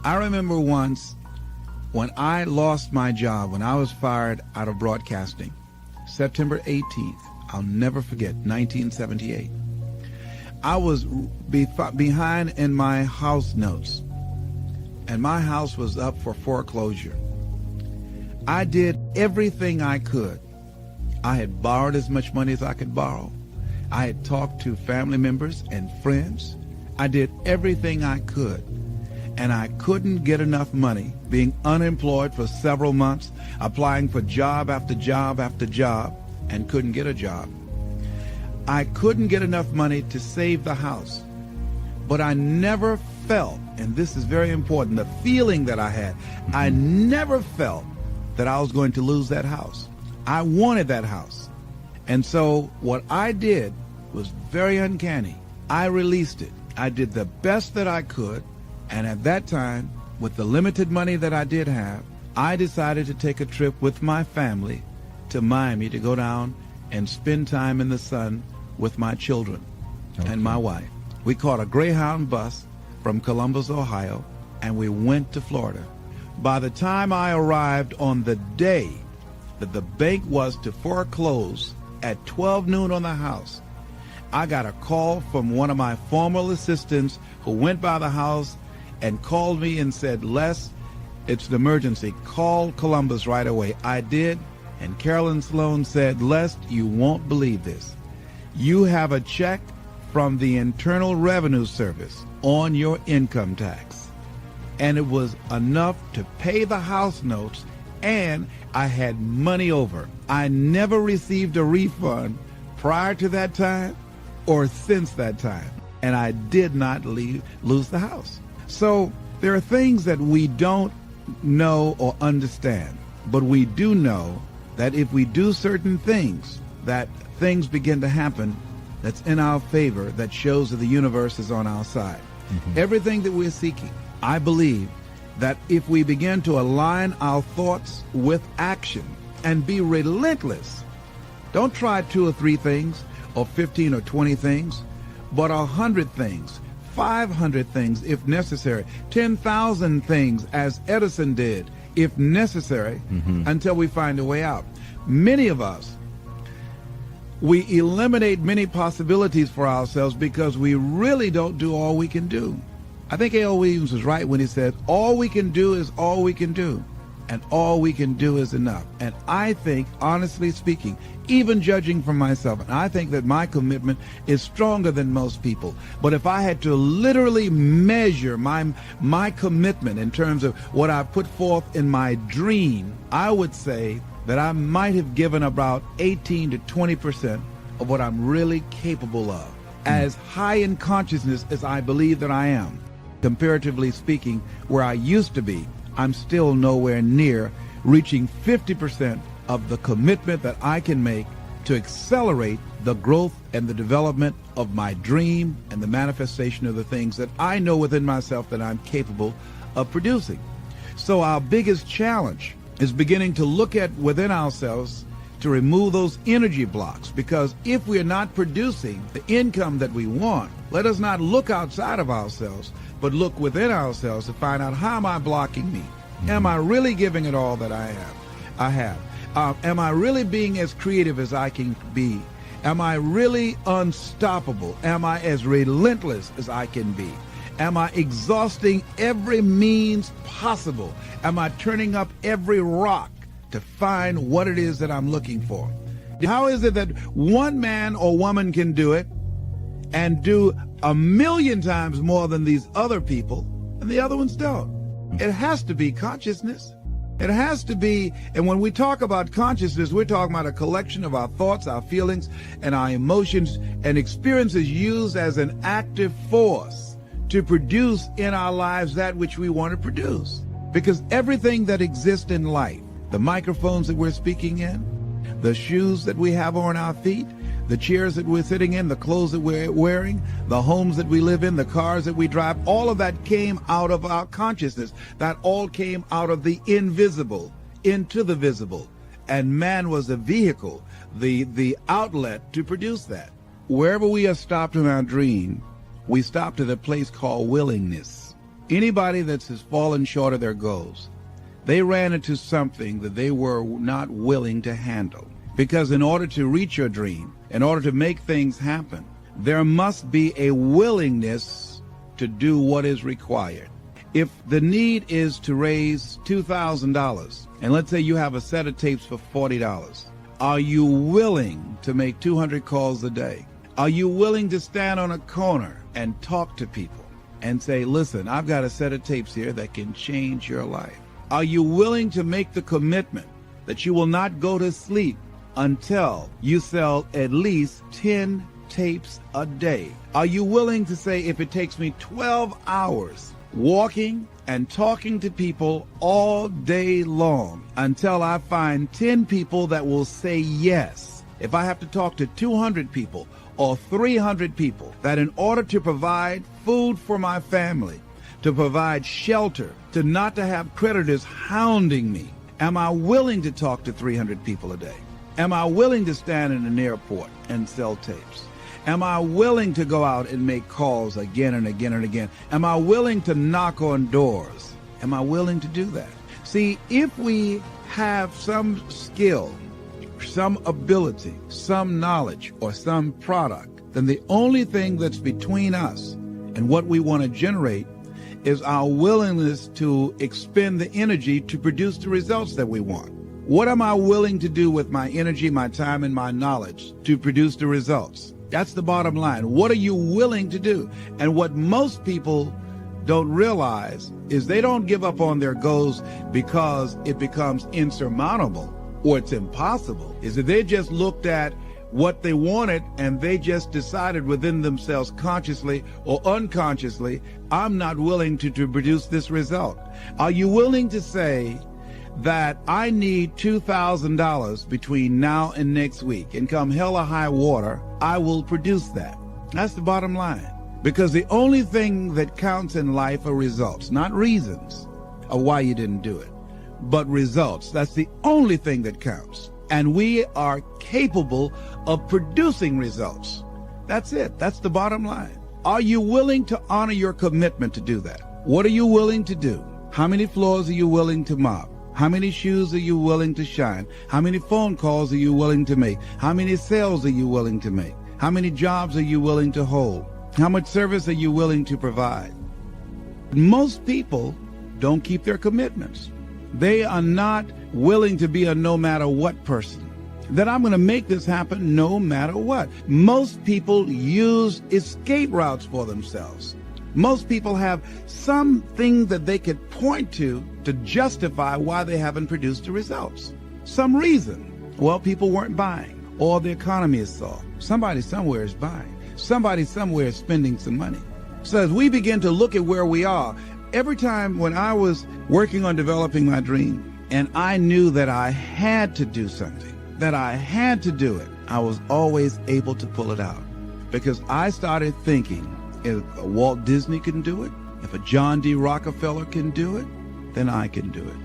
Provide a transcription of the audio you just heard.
I remember once when I lost my job, when I was fired out of broadcasting, September 18th, I'll never forget, 1978. I was behind in my house notes, and my house was up for foreclosure. I did everything I could. I had borrowed as much money as I could borrow. I had talked to family members and friends. I did everything I could, and I couldn't get enough money, being unemployed for several months, applying for job after job after job, and couldn't get a job. I couldn't get enough money to save the house, but I never felt, and this is very important, the feeling that I had, I never felt that I was going to lose that house. I wanted that house. And so what I did was very uncanny. I released it. I did the best that I could, and at that time, with the limited money that I did have, I decided to take a trip with my family to Miami to go down and spend time in the sun with my children and my wife. We caught a Greyhound bus from Columbus, Ohio, and we went to Florida. By the time I arrived on the day that the bank was to foreclose at 12 noon on the house, I got a call from one of my former assistants who went by the house and called me and said, Les, it's an emergency. Call Columbus right away. I did, and Carolyn Sloan said, Les, you won't believe this. You have a check from the Internal Revenue Service on your income tax. And it was enough to pay the house notes, and I had money over. I never received a refund prior to that time or since that time, and I did not lose the house. So there are things that we don't know or understand, but we do know that if we do certain things, that things begin to happen that's in our favor, that shows that the universe is on our side. Everything that we're seeking, I believe that if we begin to align our thoughts with action and be relentless, don't try 2 or 3 things or 15 or 20 things, but 100 things, 500 things if necessary, 10,000 things as Edison did if necessary, until we find a way out. Many of us, we eliminate many possibilities for ourselves because we really don't do all we can do. I think A.L. Williams was right when he said, all we can do is all we can do, and all we can do is enough. And I think, honestly speaking, even judging from myself, and I think that my commitment is stronger than most people. But if I had to literally measure my commitment in terms of what I put forth in my dream, I would say that I might have given about 18 to 20% of what I'm really capable of. As high in consciousness as I believe that I am, comparatively speaking, where I used to be, I'm still nowhere near reaching 50% of the commitment that I can make to accelerate the growth and the development of my dream and the manifestation of the things that I know within myself that I'm capable of producing. So our biggest challenge is beginning to look at within ourselves to remove those energy blocks, because if we are not producing the income that we want, let us not look outside of ourselves, but look within ourselves to find out, how am I blocking me? Am I really giving it all that I have? Am I really being as creative as I can be? Am I really unstoppable? Am I as relentless as I can be? Am I exhausting every means possible? Am I turning up every rock to find what it is that I'm looking for? How is it that one man or woman can do it and do 1,000,000 times more than these other people and the other ones don't? It has to be consciousness. It has to be, and when we talk about consciousness, we're talking about a collection of our thoughts, our feelings, and our emotions and experiences used as an active force to produce in our lives that which we want to produce. Because everything that exists in life, the microphones that we're speaking in, the shoes that we have on our feet, the chairs that we're sitting in, the clothes that we're wearing, the homes that we live in, the cars that we drive, all of that came out of our consciousness. That all came out of the invisible into the visible. And man was the vehicle, the outlet to produce that. Wherever we are stopped in our dream, we stopped at a place called willingness. Anybody that has fallen short of their goals, they ran into something that they were not willing to handle. Because in order to reach your dream, in order to make things happen, there must be a willingness to do what is required. If the need is to raise $2,000, and let's say you have a set of tapes for $40, are you willing to make 200 calls a day? Are you willing to stand on a corner and talk to people and say, listen, I've got a set of tapes here that can change your life? Are you willing to make the commitment that you will not go to sleep until you sell at least 10 tapes a day? Are you willing to say, if it takes me 12 hours walking and talking to people all day long until I find 10 people that will say yes, if I have to talk to 200 people or 300 people, that in order to provide food for my family, to provide shelter, to not to have creditors hounding me, am I willing to talk to 300 people a day? Am I willing to stand in an airport and sell tapes? Am I willing to go out and make calls again and again and again? Am I willing to knock on doors? Am I willing to do that? See, if we have some skill, some ability, some knowledge, or some product, then the only thing that's between us and what we want to generate is our willingness to expend the energy to produce the results that we want. What am I willing to do with my energy, my time, and my knowledge to produce the results? That's the bottom line. What are you willing to do? And what most people don't realize is they don't give up on their goals because it becomes insurmountable or it's impossible. Is that they just looked at what they wanted and they just decided within themselves, consciously or unconsciously, I'm not willing to produce this result. Are you willing to say that I need $2,000 between now and next week, and come hell or high water, I will produce that? That's the bottom line. Because the only thing that counts in life are results, not reasons of why you didn't do it, but results. That's the only thing that counts. And we are capable of producing results. That's it. That's the bottom line. Are you willing to honor your commitment to do that? What are you willing to do? How many floors are you willing to mop? How many shoes are you willing to shine? How many phone calls are you willing to make? How many sales are you willing to make? How many jobs are you willing to hold? How much service are you willing to provide? Most people don't keep their commitments. They are not willing to be a no matter what person. That I'm going to make this happen no matter what. Most people use escape routes for themselves. Most people have something that they could point to justify why they haven't produced the results. Some reason. Well, people weren't buying, or the economy is soft. Somebody somewhere is buying. Somebody somewhere is spending some money. So as we begin to look at where we are, every time when I was working on developing my dream, and I knew that I had to do something, that I had to do it, I was always able to pull it out. Because I started thinking, if a Walt Disney can do it, if a John D. Rockefeller can do it, then I can do it.